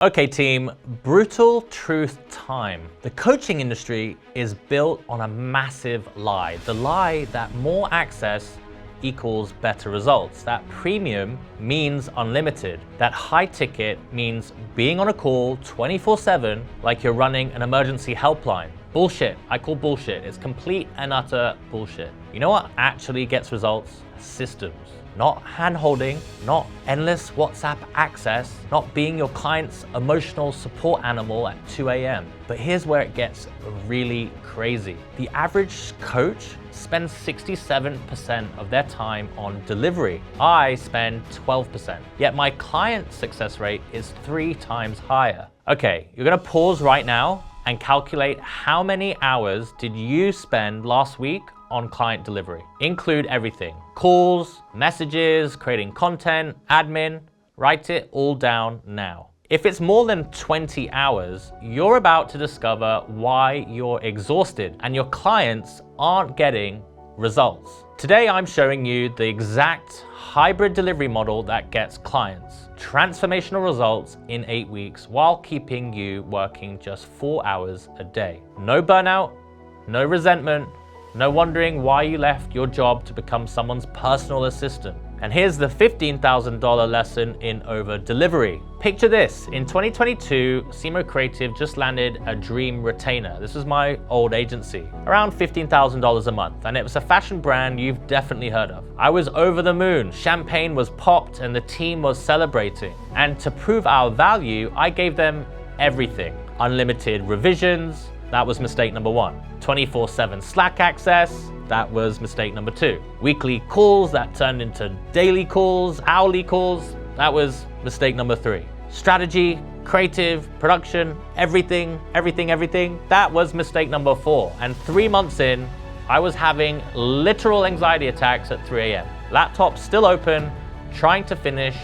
Okay team, brutal truth time. The coaching industry is built on a massive lie. The lie that more access equals better results. That premium means unlimited. That high ticket means being on a call 24/7 like you're running an emergency helpline. Bullshit. I call bullshit. It's complete and utter bullshit. You know what actually gets results? Systems. Not hand-holding, not endless WhatsApp access, not being your client's emotional support animal at 2 a.m. But here's where it gets really crazy. The average coach spends 67% of their time on delivery. I spend 12%. Yet my client success rate is 3 times higher. Okay, you're gonna pause right now and calculate how many hours did you spend last week on client delivery. Include everything. Calls, messages, creating content, admin. Write it all down now. If it's more than 20 hours, you're about to discover why you're exhausted and your clients aren't getting results. Today, I'm showing you the exact hybrid delivery model that gets clients transformational results in 8 weeks while keeping you working just 4 hours a day. No burnout, no resentment, no wondering why you left your job to become someone's personal assistant. And here's the $15,000 lesson in over-delivery. Picture this, in 2022, Simo Creative just landed a dream retainer. This was my old agency, around $15,000 a month, and it was a fashion brand you've definitely heard of. I was over the moon, champagne was popped and the team was celebrating. And to prove our value, I gave them everything. Unlimited revisions, that was mistake number 1. 24/7 Slack access, that was mistake number 2. Weekly calls that turned into daily calls, hourly calls, that was mistake number 3. Strategy, creative, production, everything, that was mistake number 4. And 3 months in, I was having literal anxiety attacks at 3 a.m. Laptop still open, trying to finish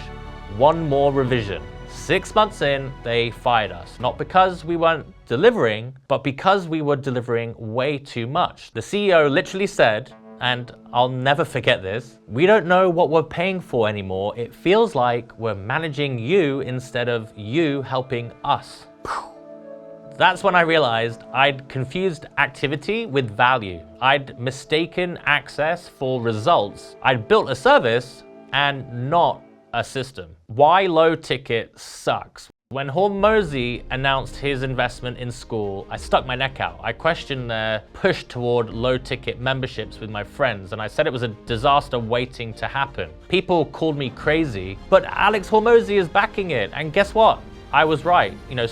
one more revision. 6 months in, they fired us. Not because we weren't delivering, but because we were delivering way too much. The CEO literally said, and I'll never forget this, "We don't know what we're paying for anymore. It feels like we're managing you instead of you helping us." That's when I realized I'd confused activity with value. I'd mistaken access for results. I'd built a service and not a system. Why low ticket sucks. When Hormozi announced his investment in school, I stuck my neck out. I questioned their push toward low ticket memberships with my friends, and I said it was a disaster waiting to happen. People called me crazy, but Alex Hormozi is backing it, and guess what? I was right. You know,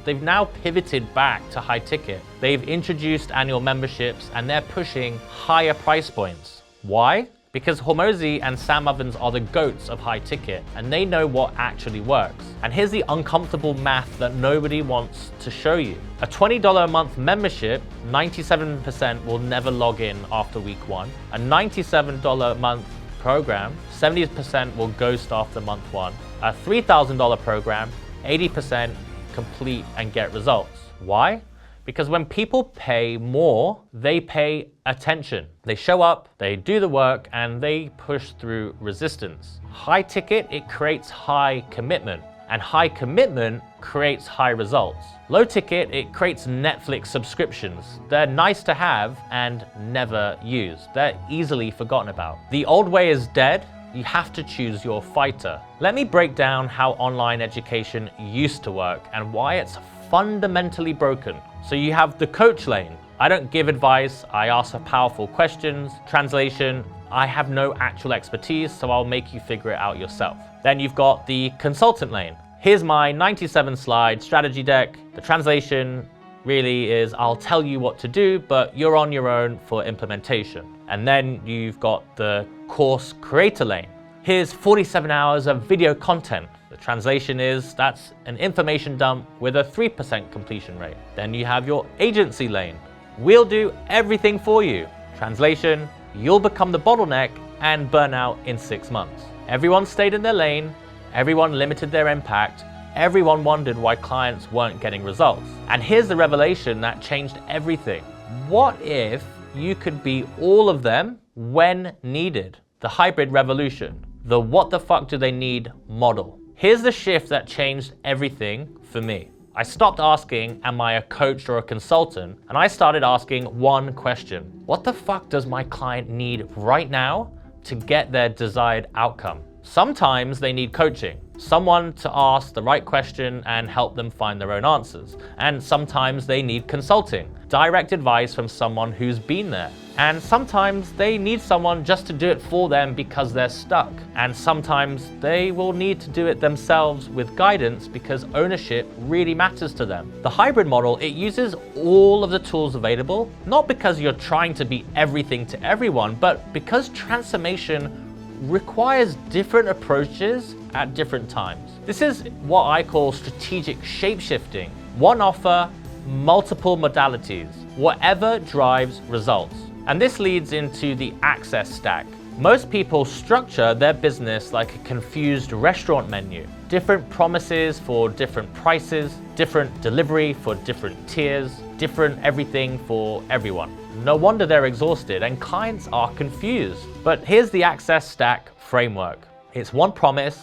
they've now pivoted back to high ticket. They've introduced annual memberships and they're pushing higher price points. Why? Because Hormozi and Sam Ovens are the goats of high ticket and they know what actually works. And here's the uncomfortable math that nobody wants to show you. A $20 a month membership, 97% will never log in after week 1. A $97 a month program, 70% will ghost after month 1. A $3,000 program, 80% complete and get results. Why? Because when people pay more, they pay attention. They show up, they do the work, and they push through resistance. High ticket, it creates high commitment, and high commitment creates high results. Low ticket, it creates Netflix subscriptions. They're nice to have and never used. They're easily forgotten about. The old way is dead. You have to choose your fighter. Let me break down how online education used to work and why it's fundamentally broken. So you have the coach lane. I don't give advice, I ask powerful questions. Translation, I have no actual expertise, so I'll make you figure it out yourself. Then you've got the consultant lane. Here's my 97 slide strategy deck. The translation really is, I'll tell you what to do, but you're on your own for implementation. And then you've got the course creator lane. Here's 47 hours of video content. The translation is, that's an information dump with a 3% completion rate. Then you have your agency lane. We'll do everything for you. Translation, you'll become the bottleneck and burn out in 6 months. Everyone stayed in their lane, everyone limited their impact, everyone wondered why clients weren't getting results. And here's the revelation that changed everything. What if you could be all of them when needed? The hybrid revolution. The what the fuck do they need model. Here's the shift that changed everything for me. I stopped asking, am I a coach or a consultant? And I started asking one question. What the fuck does my client need right now to get their desired outcome? Sometimes they need coaching, someone to ask the right question and help them find their own answers. And sometimes they need consulting, direct advice from someone who's been there. And sometimes they need someone just to do it for them because they're stuck. And sometimes they will need to do it themselves with guidance because ownership really matters to them. The hybrid model, it uses all of the tools available, not because you're trying to be everything to everyone, but because transformation requires different approaches at different times. This is what I call strategic shape-shifting. One offer, multiple modalities, whatever drives results. And this leads into the access stack. Most people structure their business like a confused restaurant menu. Different promises for different prices, different delivery for different tiers, different everything for everyone. No wonder they're exhausted and clients are confused. But here's the access stack framework. It's one promise,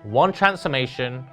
one transformation,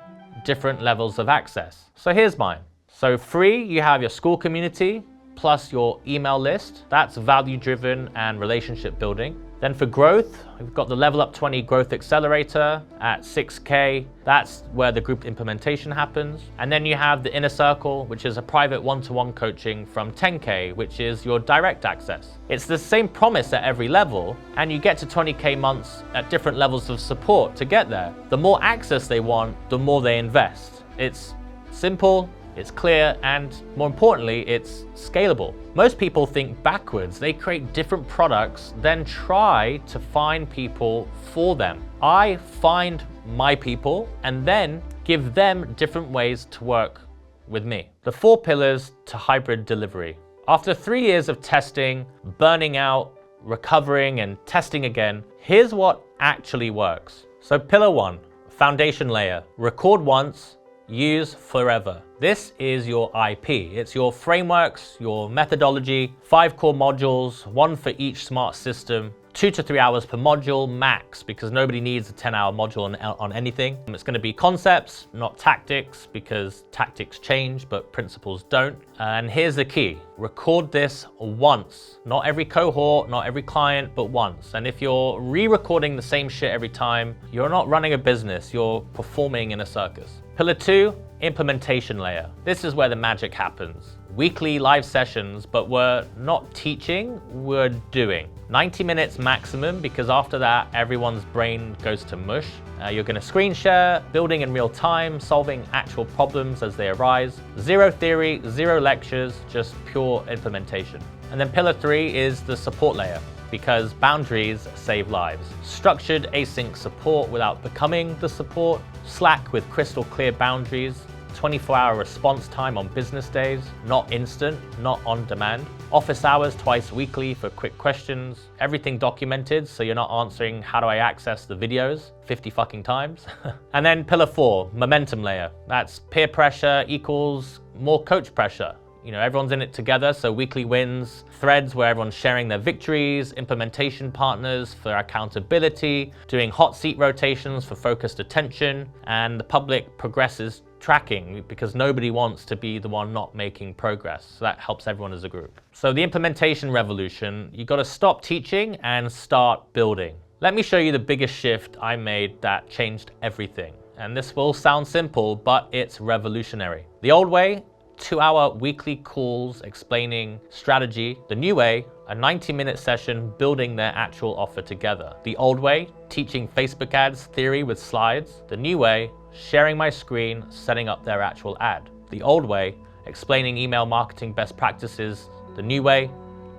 different levels of access. So here's mine. So free, you have your school community, plus your email list. That's value-driven and relationship building. Then for growth, we've got the Level Up 20 Growth Accelerator at 6K. That's where the group implementation happens. And then you have the Inner Circle, which is a private one-to-one coaching from 10K, which is your direct access. It's the same promise at every level, and you get to 20K months at different levels of support to get there. The more access they want, the more they invest. It's simple, it's clear, and more importantly, it's scalable. Most people think backwards. They create different products, then try to find people for them. I find my people and then give them different ways to work with me. The 4 pillars to hybrid delivery. After 3 years of testing, burning out, recovering, and testing again, here's what actually works. So pillar 1, foundation layer. Record once, use forever. This is your IP. It's your frameworks, your methodology, 5 core modules, 1 for each smart system, 2 to 3 hours per module max, because nobody needs a 10-hour module on anything. It's going to be concepts, not tactics, because tactics change, but principles don't. And here's the key. Record this once. Not every cohort, not every client, but once. And if you're re-recording the same shit every time, you're not running a business, you're performing in a circus. Pillar 2, implementation layer. This is where the magic happens. Weekly live sessions, but we're not teaching, we're doing. 90 minutes maximum, because after that, everyone's brain goes to mush. You're gonna screen share, building in real time, solving actual problems as they arise. Zero theory, zero lectures, just pure implementation. And then pillar 3 is the support layer, because boundaries save lives. Structured async support without becoming the support. Slack with crystal clear boundaries. 24-hour response time on business days, not instant, not on demand. Office hours twice weekly for quick questions. Everything documented, so you're not answering how do I access the videos 50 fucking times. And then pillar 4, momentum layer. That's peer pressure equals more coach pressure. You know, everyone's in it together, so weekly wins, threads where everyone's sharing their victories, implementation partners for accountability, doing hot seat rotations for focused attention, and the public progresses tracking, because nobody wants to be the one not making progress. So that helps everyone as a group. So the implementation revolution, you got to stop teaching and start building. Let me show you the biggest shift I made that changed everything. And this will sound simple, but it's revolutionary. The old way, 2-hour weekly calls explaining strategy. The new way, a 90-minute session building their actual offer together. The old way, teaching Facebook ads theory with slides. The new way, sharing my screen, setting up their actual ad. The old way, explaining email marketing best practices. The new way,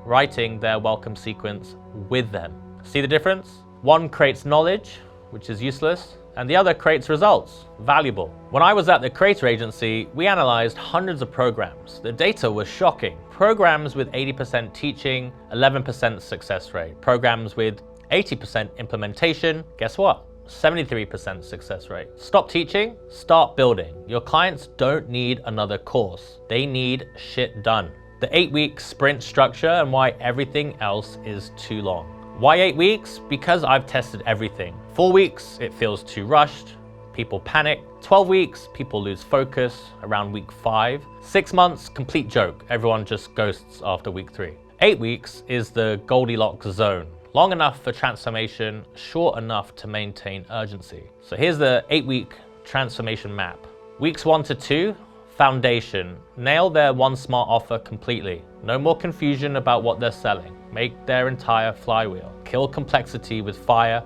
writing their welcome sequence with them. See the difference? One creates knowledge, which is useless, and the other creates results, valuable. When I was at the creator agency, we analyzed hundreds of programs. The data was shocking. Programs with 80% teaching, 11% success rate. Programs with 80% implementation, guess what? 73% success rate. Stop teaching, start building. Your clients don't need another course. They need shit done. The 8-week sprint structure and why everything else is too long. Why 8 weeks? Because I've tested everything. 4 weeks, it feels too rushed. people panic. 12 weeks, people lose focus around week 5. 6 months, complete joke. Everyone just ghosts after week 3. 8 weeks is the Goldilocks zone. Long enough for transformation, short enough to maintain urgency. So here's the 8-week transformation map. Weeks 1 to 2, foundation. Nail their one smart offer completely. No more confusion about what they're selling. Make their entire flywheel. Kill complexity with fire.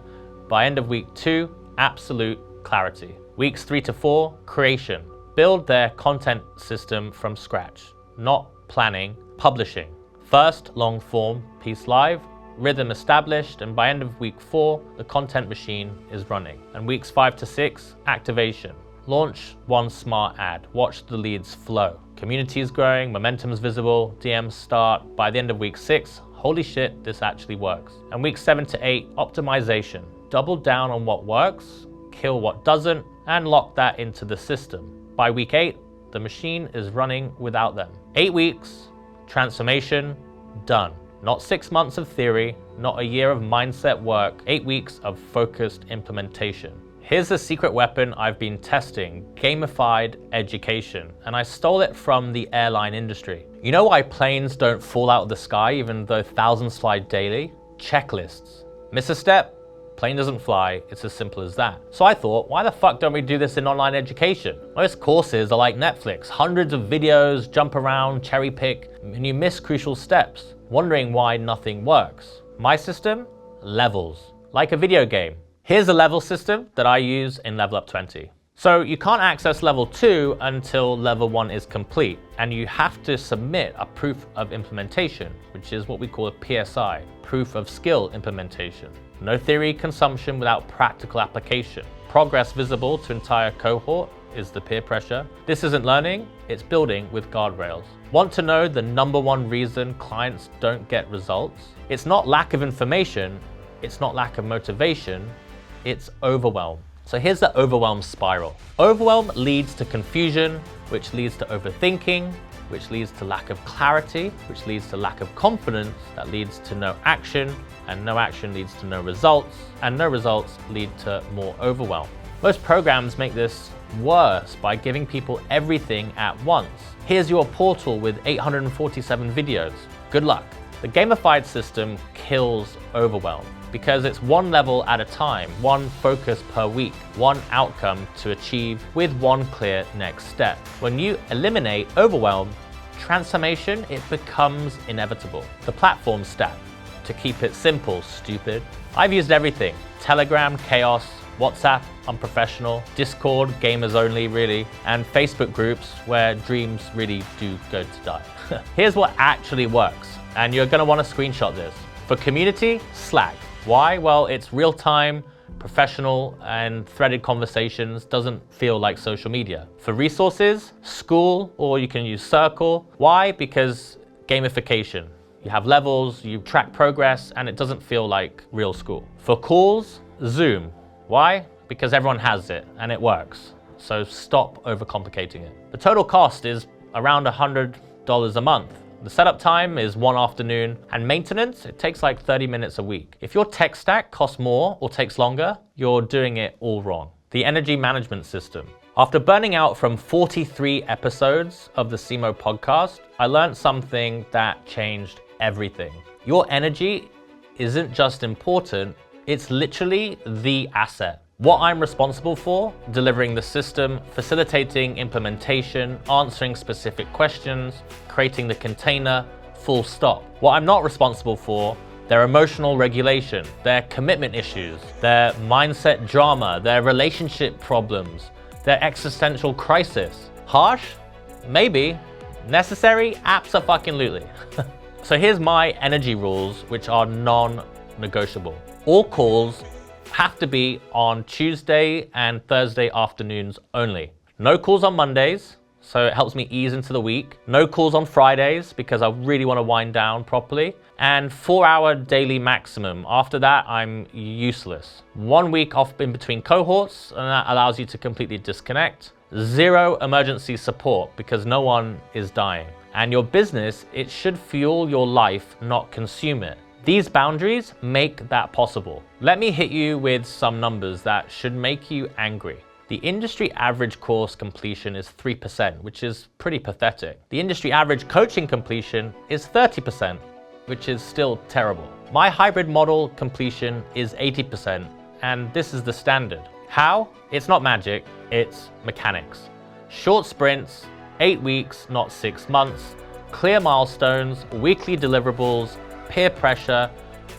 By end of week 2, absolute clarity. Weeks 3 to 4, creation. Build their content system from scratch. Not planning, publishing. First, long form piece live, rhythm established, and by end of week 4, the content machine is running. And weeks 5 to 6, activation. Launch one smart ad. Watch the leads flow. Community is growing, momentum is visible, DMs start. By the end of week 6, holy shit, this actually works. And weeks 7 to 8, optimization. Double down on what works, kill what doesn't, and lock that into the system. By week 8, the machine is running without them. 8 weeks, transformation, done. Not 6 months of theory, not a year of mindset work, 8 weeks of focused implementation. Here's the secret weapon I've been testing, gamified education, and I stole it from the airline industry. You know why planes don't fall out of the sky even though thousands fly daily? Checklists. Miss a step, plane doesn't fly, it's as simple as that. So I thought, why the fuck don't we do this in online education? Most courses are like Netflix, hundreds of videos, jump around, cherry pick, and you miss crucial steps, wondering why nothing works. My system? Levels. Like a video game. Here's a level system that I use in Level Up 20. So you can't access level 2 until level 1 is complete, and you have to submit a proof of implementation, which is what we call a PSI, proof of skill implementation. No theory consumption without practical application. Progress visible to entire cohort is the peer pressure. This isn't learning, it's building with guardrails. Want to know the #1 reason clients don't get results? It's not lack of information, it's not lack of motivation, it's overwhelm. So here's the overwhelm spiral. Overwhelm leads to confusion, which leads to overthinking, which leads to lack of clarity, which leads to lack of confidence, that leads to no action, and no action leads to no results, and no results lead to more overwhelm. Most programs make this worse by giving people everything at once. Here's your portal with 847 videos. Good luck. The gamified system kills overwhelm because it's one level at a time, one focus per week, one outcome to achieve with one clear next step. When you eliminate overwhelm, transformation, it becomes inevitable. The platform stack, to keep it simple, stupid. I've used everything. Telegram, chaos, WhatsApp, unprofessional, Discord, gamers only really, and Facebook groups where dreams really do go to die. Here's what actually works, and you're gonna wanna screenshot this. For community, Slack. Why? Well, it's real time, professional, and threaded conversations, doesn't feel like social media. For resources, School, or you can use Circle. Why? Because gamification. You have levels, you track progress, and it doesn't feel like real school. For calls, Zoom. Why? Because everyone has it and it works. So stop overcomplicating it. The total cost is around $100 a month. The setup time is 1 afternoon, and maintenance, it takes like 30 minutes a week. If your tech stack costs more or takes longer, you're doing it all wrong. The energy management system. After burning out from 43 episodes of the CMO podcast, I learned something that changed everything. Your energy isn't just important, it's literally the asset. What I'm responsible for, delivering the system, facilitating implementation, answering specific questions, creating the container, full stop. What I'm not responsible for, their emotional regulation, their commitment issues, their mindset drama, their relationship problems, their existential crisis. Harsh? Maybe. Necessary? Abso-fucking-lutely. So here's my energy rules, which are non-negotiable. All calls have to be on Tuesday and Thursday afternoons only. No calls on Mondays, so it helps me ease into the week. No calls on Fridays because I really want to wind down properly. And 4-hour daily maximum. After that, I'm useless. 1 week off in between cohorts, and that allows you to completely disconnect. 0 emergency support because no one is dying. And your business, it should fuel your life, not consume it. These boundaries make that possible. Let me hit you with some numbers that should make you angry. The industry average course completion is 3%, which is pretty pathetic. The industry average coaching completion is 30%, which is still terrible. My hybrid model completion is 80%, and this is the standard. How? It's not magic, it's mechanics. Short sprints, 8 weeks, not 6 months, clear milestones, weekly deliverables, peer pressure,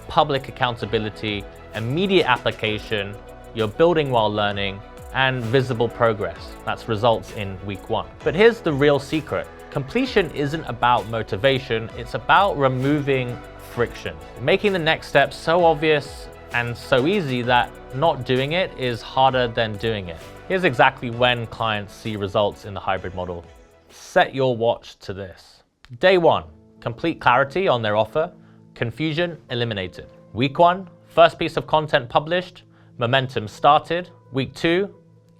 public accountability, immediate application, you're building while learning, and visible progress. That's results in week 1. But here's the real secret. Completion isn't about motivation, it's about removing friction. Making the next step so obvious and so easy that not doing it is harder than doing it. Here's exactly when clients see results in the hybrid model. Set your watch to this. Day 1, complete clarity on their offer, confusion eliminated. Week 1, first piece of content published, momentum started. Week 2,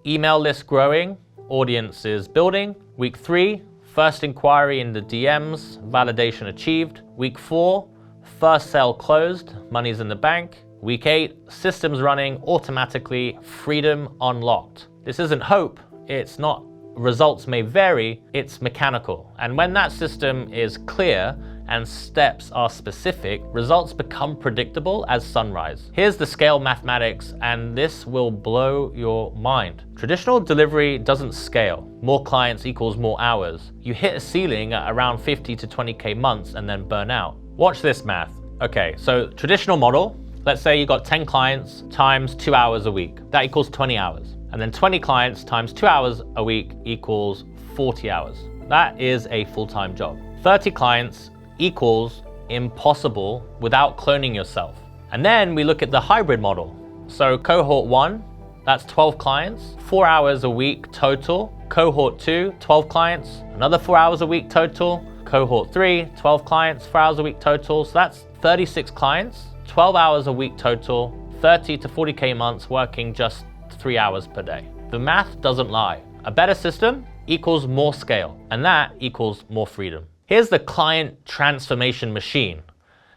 email list growing, audience is building. Week 3, first inquiry in the DMs, validation achieved. Week 4, first sale closed, money's in the bank. Week 8, systems running automatically, freedom unlocked. This isn't hope, it's not results may vary, it's mechanical. And when that system is clear and steps are specific, results become predictable as sunrise. Here's the scale mathematics, and this will blow your mind. Traditional delivery doesn't scale. More clients equals more hours. You hit a ceiling at around 50 to 20K months and then burn out. Watch this math. Okay, so traditional model, let's say you got 10 clients times 2 hours a week. That equals 20 hours. And then 20 clients times 2 hours a week equals 40 hours. That is a full-time job. 30 clients equals impossible without cloning yourself. And then we look at the hybrid model. So cohort 1, that's 12 clients, 4 hours a week total. Cohort 2, 12 clients, another 4 hours a week total. Cohort 3, 12 clients, 4 hours a week total. So that's 36 clients, 12 hours a week total, 30 to 40K months working just 3 hours per day. The math doesn't lie. A better system equals more scale, and that equals more freedom. Here's the client transformation machine.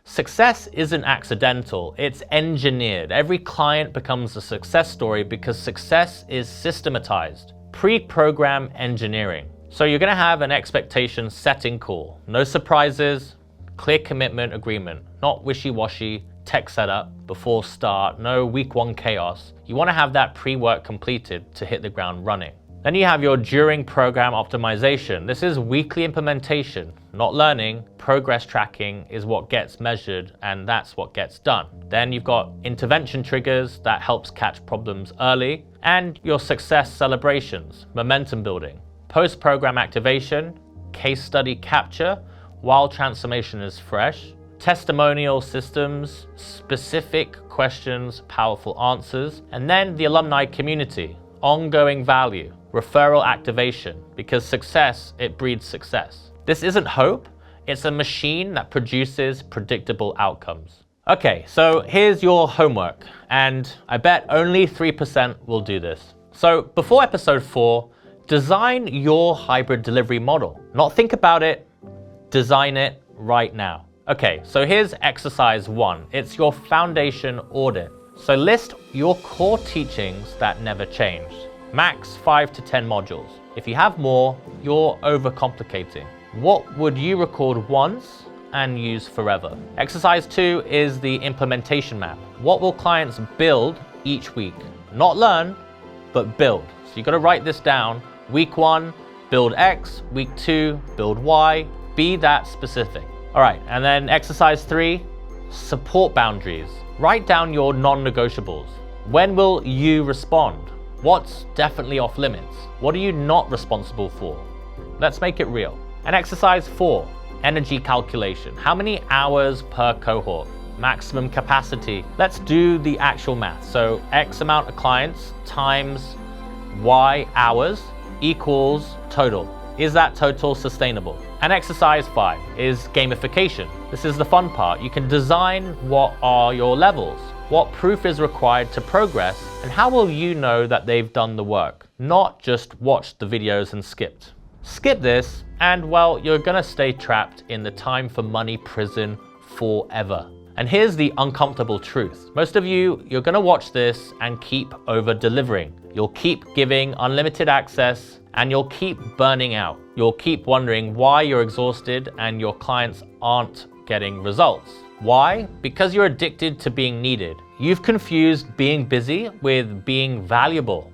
Success isn't accidental, it's engineered. Every client becomes a success story because success is systematized. Pre-program engineering. So you're gonna have an expectation setting call. No surprises, clear commitment agreement, not wishy-washy tech setup before start, no week 1 chaos. You wanna have that pre-work completed to hit the ground running. Then you have your during program optimization. This is weekly implementation, not learning. Progress tracking is what gets measured, and that's what gets done. Then you've got intervention triggers that helps catch problems early, and your success celebrations, momentum building, post-program activation, case study capture while transformation is fresh, testimonial systems, specific questions, powerful answers, and then the alumni community, ongoing value, referral activation, because success, it breeds success. This isn't hope, it's a machine that produces predictable outcomes. Okay, so here's your homework, and I bet only 3% will do this. So before episode 4, design your hybrid delivery model. Not think about it, design it right now. Okay, so here's exercise 1. It's your foundation audit. So list your core teachings that never changed. Max 5 to 10 modules. If you have more, you're overcomplicating. What would you record once and use forever? Exercise 2 is the implementation map. What will clients build each week? Not learn, but build. So you gotta write this down. Week 1, build X. Week 2, build Y. Be that specific. All right, and then exercise 3, support boundaries. Write down your non-negotiables. When will you respond? What's definitely off limits? What are you not responsible for? Let's make it real. And exercise 4, energy calculation. How many hours per cohort? Maximum capacity. Let's do the actual math. So X amount of clients times Y hours equals total. Is that total sustainable? And exercise 5 is gamification. This is the fun part. You can design what are your levels, what proof is required to progress, and how will you know that they've done the work, not just watched the videos and skipped. Skip this, and well, you're gonna stay trapped in the time for money prison forever. And here's the uncomfortable truth. Most of you, you're gonna watch this and keep over-delivering. You'll keep giving unlimited access and you'll keep burning out. You'll keep wondering why you're exhausted and your clients aren't getting results. Why? Because you're addicted to being needed. You've confused being busy with being valuable.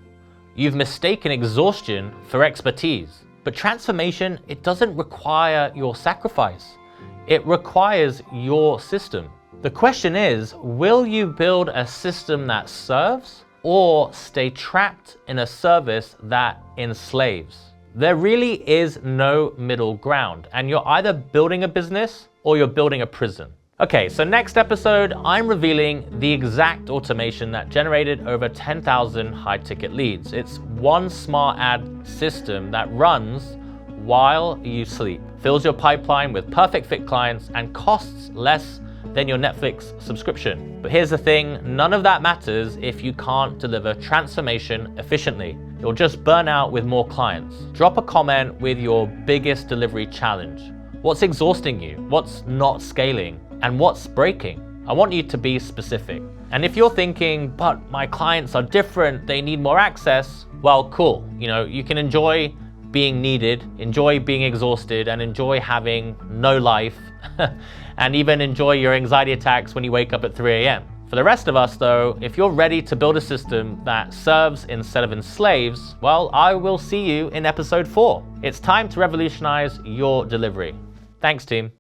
You've mistaken exhaustion for expertise. But transformation, it doesn't require your sacrifice. It requires your system. The question is, will you build a system that serves or stay trapped in a service that enslaves? There really is no middle ground, and you're either building a business or you're building a prison. Okay, so next episode, I'm revealing the exact automation that generated over 10,000 high-ticket leads. It's one smart ad system that runs while you sleep, fills your pipeline with perfect fit clients, and costs less than your Netflix subscription. But here's the thing, none of that matters if you can't deliver transformation efficiently. You'll just burn out with more clients. Drop a comment with your biggest delivery challenge. What's exhausting you? What's not scaling? And what's breaking? I want you to be specific. And if you're thinking, but my clients are different, they need more access, well, cool. You can enjoy being needed, enjoy being exhausted, and enjoy having no life, and even enjoy your anxiety attacks when you wake up at 3 a.m. For the rest of us though, if you're ready to build a system that serves instead of enslaves, well, I will see you in episode 4. It's time to revolutionize your delivery. Thanks, team.